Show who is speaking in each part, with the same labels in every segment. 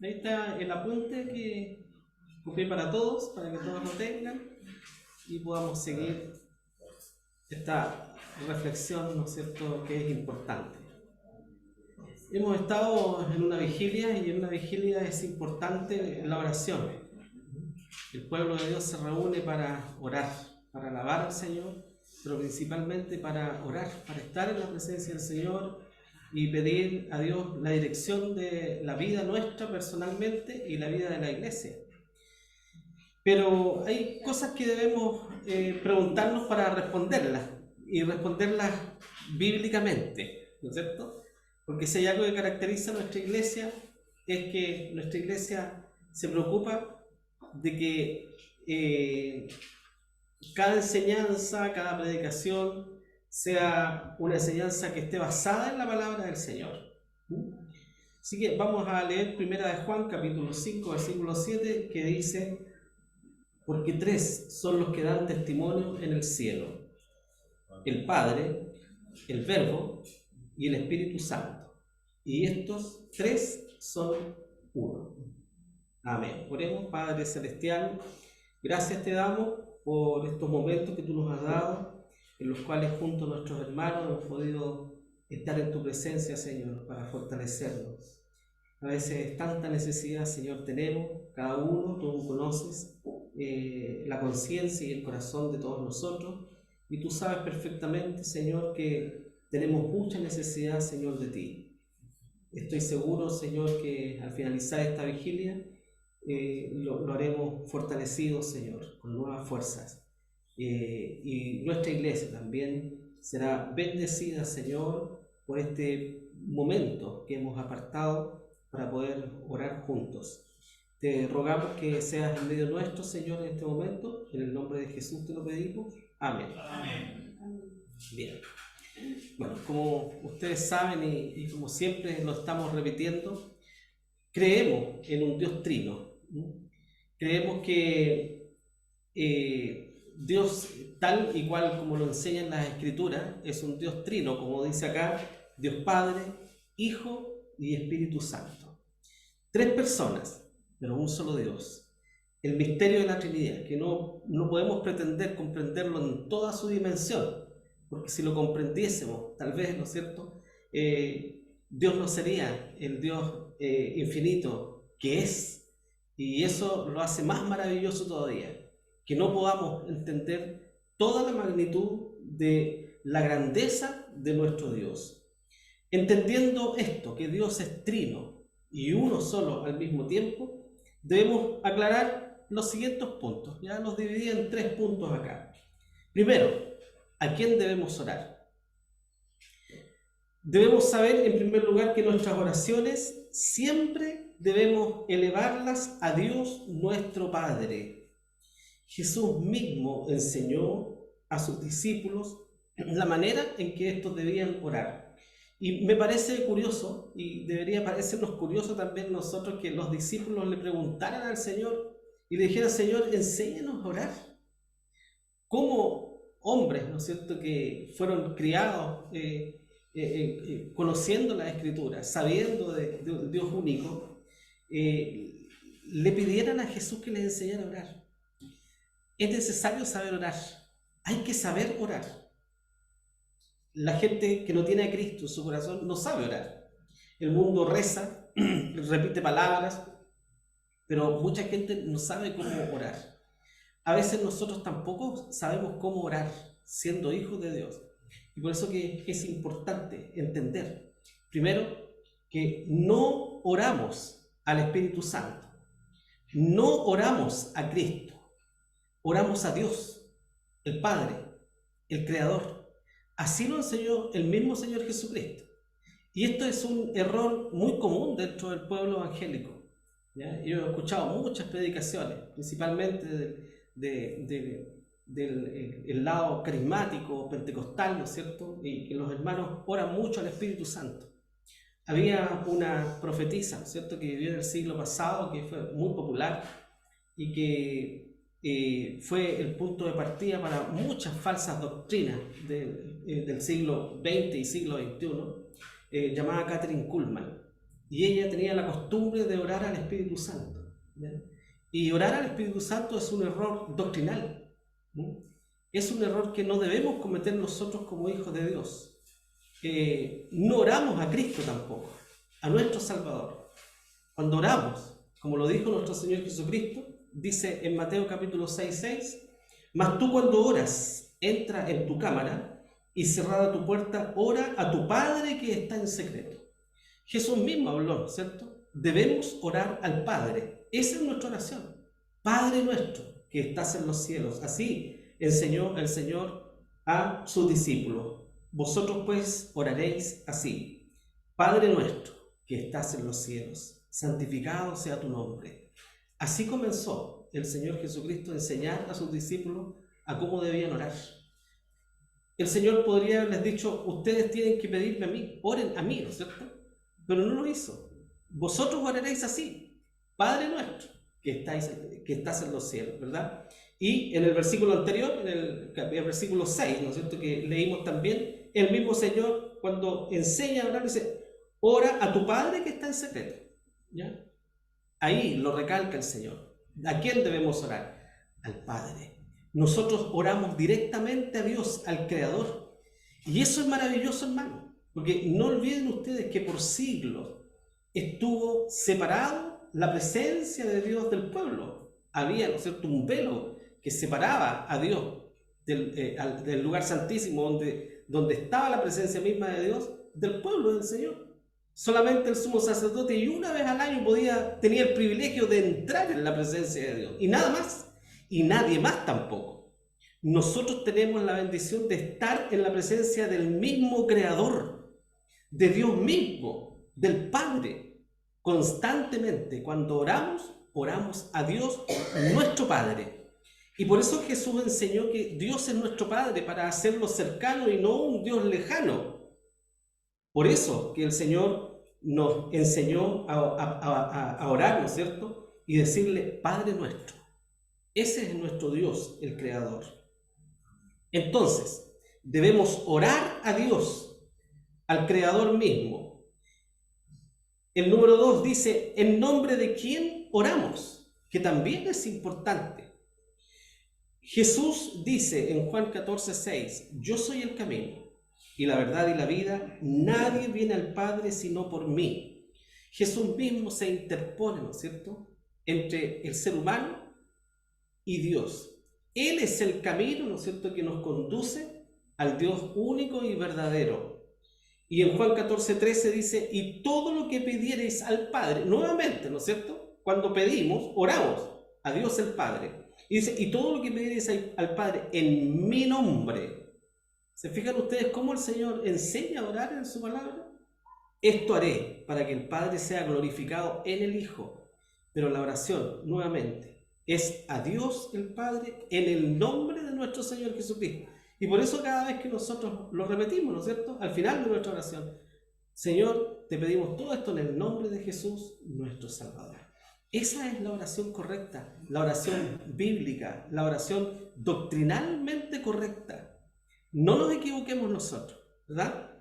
Speaker 1: Ahí está el apunte que copié para todos, para que todos lo tengan y podamos seguir esta reflexión, ¿no es cierto?, que es importante. Hemos estado en una vigilia y en una vigilia es importante la oración. El pueblo de Dios se reúne para orar, para alabar al Señor, pero principalmente para orar, para estar en la presencia del Señor y pedir a Dios la dirección de la vida nuestra personalmente y la vida de la iglesia. Pero hay cosas que debemos preguntarnos para responderlas y responderlas bíblicamente, ¿no es cierto? Porque si hay algo que caracteriza a nuestra iglesia es que nuestra iglesia se preocupa de que cada enseñanza, cada predicación sea una enseñanza que esté basada en la palabra del Señor. Así que vamos a leer 1 de Juan, capítulo 5, versículo 7, que dice: porque 3 son los que dan testimonio en el cielo: el Padre, el Verbo y el Espíritu Santo. Y estos 3 son uno. Amén. Oremos. Padre Celestial, gracias te damos por estos momentos que tú nos has dado, en los cuales junto a nuestros hermanos hemos podido estar en tu presencia, Señor, para fortalecernos. A veces tanta necesidad, Señor, tenemos, cada uno, tú conoces la conciencia y el corazón de todos nosotros, y tú sabes perfectamente, Señor, que tenemos mucha necesidad, Señor, de ti. Estoy seguro, Señor, que al finalizar esta vigilia lo haremos fortalecidos, Señor, con nuevas fuerzas. Y nuestra iglesia también será bendecida, Señor, por este momento que hemos apartado para poder orar juntos. Te rogamos que seas en medio nuestro, Señor, en este momento. En el nombre de Jesús te lo pedimos. Amén. Amén. Bien. Bueno, como ustedes saben y como siempre lo estamos repitiendo, creemos en un Dios trino. Creemos que Dios, tal y cual como lo enseñan las Escrituras, es un Dios trino, como dice acá: Dios Padre, Hijo y Espíritu Santo. 3 personas, pero un solo Dios. El misterio de la Trinidad, que no podemos pretender comprenderlo en toda su dimensión, porque si lo comprendiésemos, tal vez, ¿no es cierto?, Dios no sería el Dios infinito que es, y eso lo hace más maravilloso todavía, que no podamos entender toda la magnitud de la grandeza de nuestro Dios. Entendiendo esto, que Dios es trino y uno solo al mismo tiempo, debemos aclarar los siguientes puntos. Ya los dividí en 3 puntos acá. Primero, ¿a quién debemos orar? Debemos saber, en primer lugar, que nuestras oraciones siempre debemos elevarlas a Dios nuestro Padre. Jesús mismo enseñó a sus discípulos la manera en que estos debían orar. Y me parece curioso, y debería parecernos curioso también nosotros, que los discípulos le preguntaran al Señor y le dijeran: Señor, enséñanos a orar. Como hombres, ¿no es cierto?, que fueron criados conociendo la Escritura, sabiendo de Dios único, le pidieran a Jesús que les enseñara a orar. Es necesario saber orar. Hay que saber orar. La gente que no tiene a Cristo en su corazón no sabe orar. El mundo reza, repite palabras, pero mucha gente no sabe cómo orar. A veces nosotros tampoco sabemos cómo orar, siendo hijos de Dios. Y por eso que es importante entender, primero, que no oramos al Espíritu Santo, no oramos a Cristo, oramos a Dios, el Padre, el Creador. Así lo enseñó el mismo Señor Jesucristo. Y esto es un error muy común dentro del pueblo evangélico. ¿Ya? Yo he escuchado muchas predicaciones, principalmente del lado carismático, pentecostal, ¿no es cierto? Y que los hermanos oran mucho al Espíritu Santo. Había una profetisa, ¿no es cierto?, que vivió en el siglo pasado, que fue muy popular y que fue el punto de partida para muchas falsas doctrinas del siglo XX y siglo XXI, llamada Kathryn Kuhlman. y ella tenía la costumbre de orar al Espíritu Santo, ¿ya? Y orar al Espíritu Santo es un error doctrinal, ¿no? Es un error que no debemos cometer nosotros como hijos de Dios. No oramos a Cristo tampoco, a nuestro Salvador. Cuando oramos, como lo dijo nuestro Señor Jesucristo, dice en Mateo capítulo 6:6, mas tú cuando oras, entra en tu cámara y cerrada tu puerta, ora a tu Padre que está en secreto. Jesús mismo habló, ¿cierto? Debemos orar al Padre. Esa es nuestra oración. Padre nuestro que estás en los cielos. Así enseñó el Señor a sus discípulos. Vosotros pues oraréis así. Padre nuestro que estás en los cielos, santificado sea tu nombre. Así comenzó el Señor Jesucristo a enseñar a sus discípulos a cómo debían orar. El Señor podría haberles dicho, ustedes tienen que pedirme a mí, oren a mí, ¿no es cierto? Pero no lo hizo. Vosotros oraréis así, Padre nuestro, que estás en los cielos, ¿verdad? Y en el versículo anterior, en el versículo 6, ¿no es cierto?, que leímos también, el mismo Señor, cuando enseña a orar, dice, ora a tu Padre que está en secreto, ¿ya? Ahí lo recalca el Señor. ¿A quién debemos orar? Al Padre. Nosotros oramos directamente a Dios, al Creador. Y eso es maravilloso, hermano. Porque no olviden ustedes que por siglos estuvo separado la presencia de Dios del pueblo. Había, ¿no es cierto?, un velo que separaba a Dios del lugar santísimo donde estaba la presencia misma de Dios, del pueblo del Señor. Solamente el sumo sacerdote y una vez al año tenía el privilegio de entrar en la presencia de Dios. Y nada más. Y nadie más tampoco. Nosotros tenemos la bendición de estar en la presencia del mismo Creador, de Dios mismo, del Padre. Constantemente, cuando oramos a Dios, nuestro Padre. Y por eso Jesús enseñó que Dios es nuestro Padre, para hacerlo cercano y no un Dios lejano. Por eso que el Señor nos enseñó a orar, ¿no es cierto? Y decirle, Padre nuestro. Ese es nuestro Dios, el Creador. Entonces, debemos orar a Dios, al Creador mismo. El número 2 dice, ¿en nombre de quién oramos? Que también es importante. Jesús dice en Juan 14:6, yo soy el camino y la verdad y la vida, nadie viene al Padre sino por mí. Jesús mismo se interpone, ¿no es cierto?, entre el ser humano y Dios. Él es el camino, ¿no es cierto?, que nos conduce al Dios único y verdadero. Y en Juan 14:13 dice, y todo lo que pidiereis al Padre, nuevamente, ¿no es cierto?, cuando pedimos, oramos a Dios el Padre. Y dice, y todo lo que pidiereis al Padre en mi nombre. ¿Se fijan ustedes cómo el Señor enseña a orar en su palabra? Esto haré para que el Padre sea glorificado en el Hijo. Pero la oración, nuevamente, es a Dios el Padre en el nombre de nuestro Señor Jesucristo. Y por eso cada vez que nosotros lo repetimos, ¿no es cierto?, al final de nuestra oración, Señor, te pedimos todo esto en el nombre de Jesús, nuestro Salvador. Esa es la oración correcta, la oración bíblica, la oración doctrinalmente correcta. No nos equivoquemos nosotros, ¿verdad?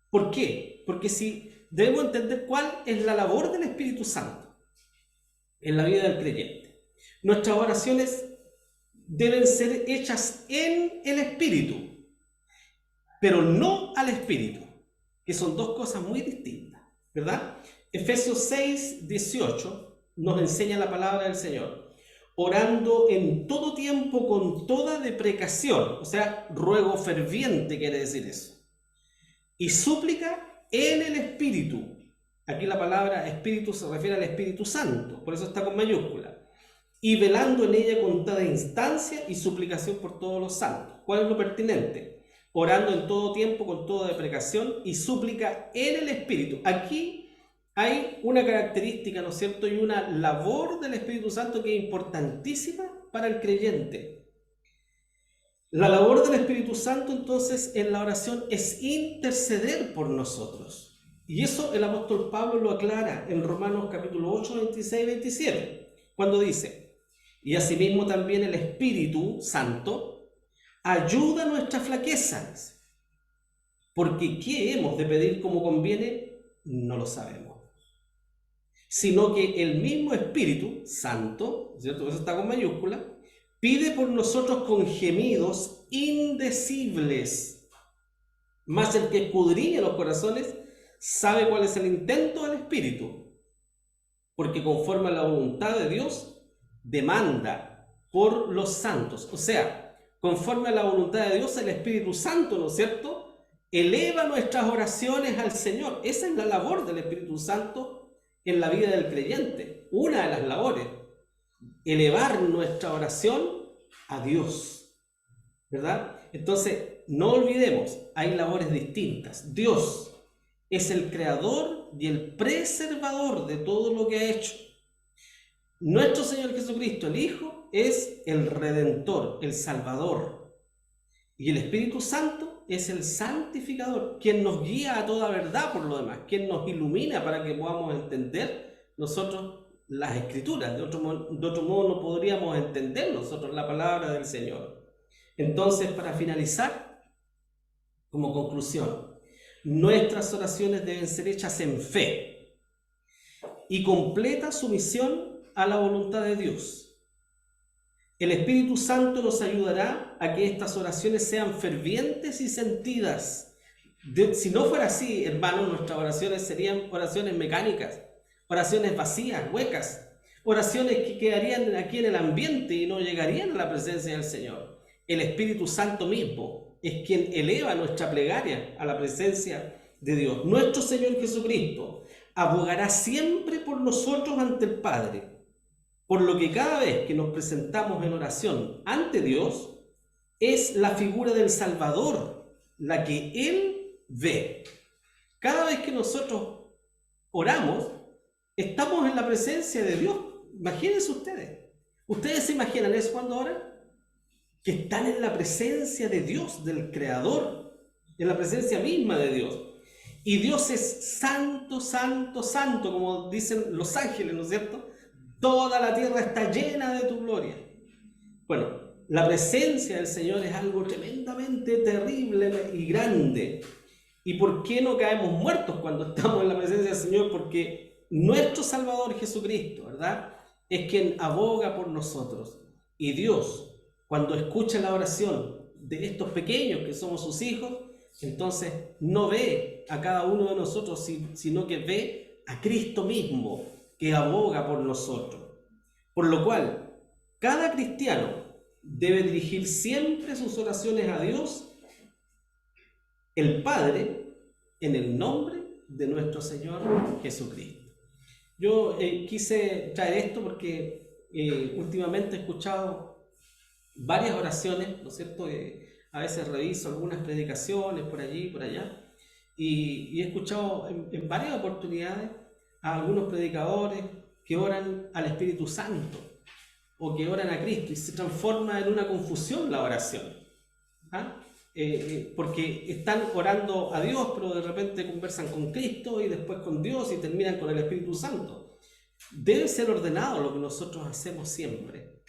Speaker 1: ¿Por qué? Porque si debemos entender cuál es la labor del Espíritu Santo en la vida del creyente. Nuestras oraciones deben ser hechas en el Espíritu, pero no al Espíritu, que son dos cosas muy distintas, ¿verdad? Efesios 6:18 nos enseña la palabra del Señor. Orando en todo tiempo con toda deprecación, o sea, ruego ferviente quiere decir eso. Y súplica en el Espíritu. Aquí la palabra Espíritu se refiere al Espíritu Santo, por eso está con mayúscula. Y velando en ella con toda instancia y suplicación por todos los santos. ¿Cuál es lo pertinente? Orando en todo tiempo con toda deprecación y súplica en el Espíritu. Aquí hay una característica, ¿no es cierto?, y una labor del Espíritu Santo que es importantísima para el creyente. La labor del Espíritu Santo, entonces, en la oración es interceder por nosotros. Y eso el apóstol Pablo lo aclara en Romanos capítulo 8, 26 y 27, cuando dice, y asimismo también el Espíritu Santo ayuda a nuestras flaquezas, porque ¿qué hemos de pedir como conviene? No lo sabemos. sino que el mismo Espíritu Santo, ¿cierto? Eso está con mayúscula, pide por nosotros con gemidos indecibles. Mas el que escudriña los corazones sabe cuál es el intento del Espíritu, porque conforme a la voluntad de Dios demanda por los santos. O sea, conforme a la voluntad de Dios, el Espíritu Santo, ¿no es cierto?, eleva nuestras oraciones al Señor. Esa es la labor del Espíritu Santo en la vida del creyente. Una de las labores, elevar nuestra oración a Dios, ¿verdad? Entonces, no olvidemos, hay labores distintas. Dios es el creador y el preservador de todo lo que ha hecho. Nuestro Señor Jesucristo, el Hijo, es el Redentor, el Salvador. Y el Espíritu Santo es el santificador, quien nos guía a toda verdad por lo demás, quien nos ilumina para que podamos entender nosotros las Escrituras. De otro modo no podríamos entender nosotros la palabra del Señor. Entonces, para finalizar, como conclusión, nuestras oraciones deben ser hechas en fe y completa sumisión a la voluntad de Dios. El Espíritu Santo nos ayudará a que estas oraciones sean fervientes y sentidas. Si no fuera así, hermanos, nuestras oraciones serían oraciones mecánicas, oraciones vacías, huecas, oraciones que quedarían aquí en el ambiente y no llegarían a la presencia del Señor. El Espíritu Santo mismo es quien eleva nuestra plegaria a la presencia de Dios. Nuestro Señor Jesucristo abogará siempre por nosotros ante el Padre. Por lo que cada vez que nos presentamos en oración ante Dios, es la figura del Salvador la que Él ve. Cada vez que nosotros oramos, estamos en la presencia de Dios. Imagínense ustedes. ¿Ustedes se imaginan eso cuando oran? Que están en la presencia de Dios, del Creador, en la presencia misma de Dios. Y Dios es santo, santo, santo, como dicen los ángeles, ¿no es cierto? Toda la tierra está llena de tu gloria. Bueno, la presencia del Señor es algo tremendamente terrible y grande. ¿Y por qué no caemos muertos cuando estamos en la presencia del Señor? Porque nuestro Salvador Jesucristo, ¿verdad?, es quien aboga por nosotros. Y Dios, cuando escucha la oración de estos pequeños que somos sus hijos, entonces no ve a cada uno de nosotros, sino que ve a Cristo mismo, que aboga por nosotros. Por lo cual, cada cristiano debe dirigir siempre sus oraciones a Dios, el Padre, en el nombre de nuestro Señor Jesucristo. Yo quise traer esto porque últimamente he escuchado varias oraciones, ¿no es cierto? A veces reviso algunas predicaciones por allí y por allá, y he escuchado en varias oportunidades a algunos predicadores que oran al Espíritu Santo o que oran a Cristo, y se transforma en una confusión la oración. Porque están orando a Dios, pero de repente conversan con Cristo y después con Dios y terminan con el Espíritu Santo. Debe ser ordenado lo que nosotros hacemos siempre.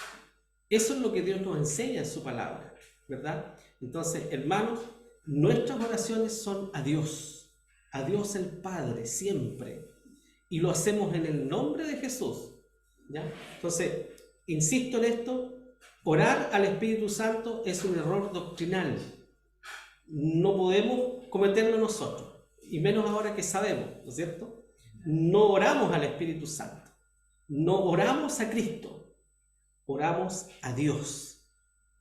Speaker 1: Eso es lo que Dios nos enseña en su palabra, ¿verdad? Entonces, hermanos, nuestras oraciones son a Dios el Padre, siempre. Y lo hacemos en el nombre de Jesús, ¿ya? Entonces, insisto en esto, orar al Espíritu Santo es un error doctrinal. No podemos cometerlo nosotros, y menos ahora que sabemos, ¿no es cierto? No oramos al Espíritu Santo, no oramos a Cristo, oramos a Dios,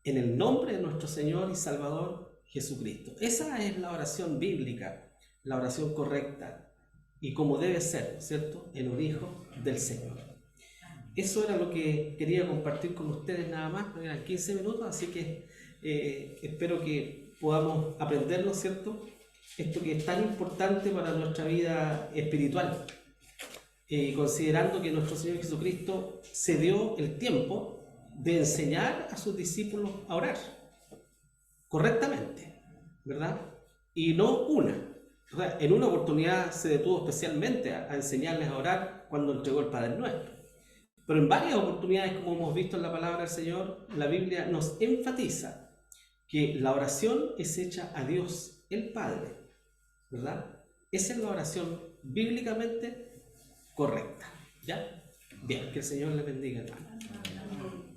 Speaker 1: en el nombre de nuestro Señor y Salvador Jesucristo. Esa es la oración bíblica, la oración correcta, y como debe ser, ¿no es cierto?, en un hijo del Señor. Eso era lo que quería compartir con ustedes nada más. Eran 15 minutos, así que espero que podamos aprender, ¿no es cierto?, esto que es tan importante para nuestra vida espiritual, considerando que nuestro Señor Jesucristo se dio el tiempo de enseñar a sus discípulos a orar correctamente, ¿verdad? Y no una. O sea, en una oportunidad se detuvo especialmente a enseñarles a orar cuando entregó el Padre Nuestro. Pero en varias oportunidades, como hemos visto en la palabra del Señor, la Biblia nos enfatiza que la oración es hecha a Dios, el Padre, ¿verdad? Esa es la oración bíblicamente correcta. ¿Ya? Bien, que el Señor les bendiga, hermano.